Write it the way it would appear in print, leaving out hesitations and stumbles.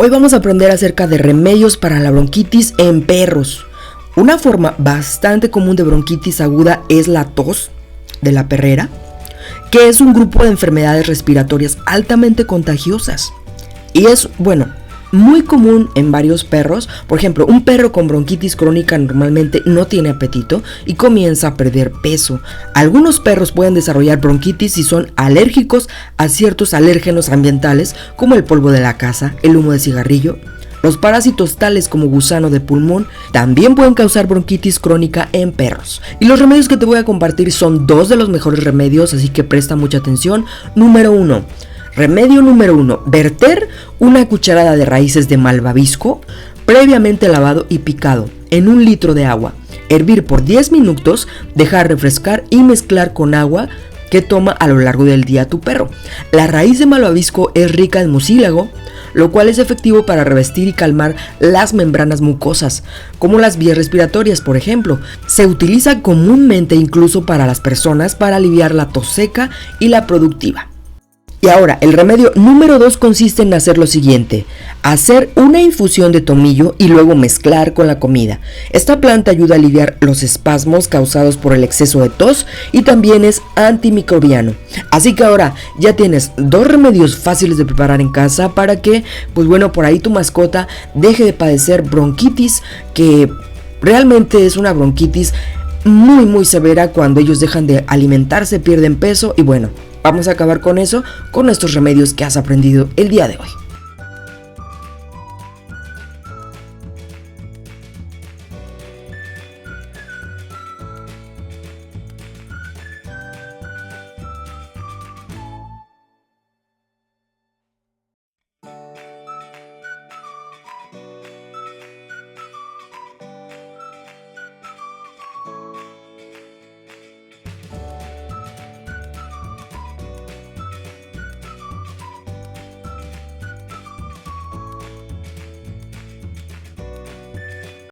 Hoy vamos a aprender acerca de remedios para la bronquitis en perros. Una forma bastante común de bronquitis aguda es la tos de la perrera, que es un grupo de enfermedades respiratorias altamente contagiosas. Y es, muy común en varios perros. Por ejemplo, un perro con bronquitis crónica normalmente no tiene apetito y comienza a perder peso. Algunos perros pueden desarrollar bronquitis si son alérgicos a ciertos alérgenos ambientales como el polvo de la casa, el humo de cigarrillo. Los parásitos tales como gusano de pulmón también pueden causar bronquitis crónica en perros. Y los remedios que te voy a compartir son dos de los mejores remedios, así que presta mucha atención. Remedio número 1, verter una cucharada de raíces de malvavisco previamente lavado y picado en 1 litro de agua. Hervir por 10 minutos, dejar refrescar y mezclar con agua que toma a lo largo del día tu perro. La raíz de malvavisco es rica en mucílago, lo cual es efectivo para revestir y calmar las membranas mucosas, como las vías respiratorias, por ejemplo. Se utiliza comúnmente incluso para las personas para aliviar la tos seca y la productiva. Y ahora, el remedio número 2 consiste en hacer lo siguiente: hacer una infusión de tomillo y luego mezclar con la comida. Esta planta ayuda a aliviar los espasmos causados por el exceso de tos y también es antimicrobiano. Así que ahora ya tienes 2 remedios fáciles de preparar en casa para que, por ahí tu mascota deje de padecer bronquitis, que realmente es una bronquitis muy severa cuando ellos dejan de alimentarse, pierden peso y vamos a acabar con eso con estos remedios que has aprendido el día de hoy.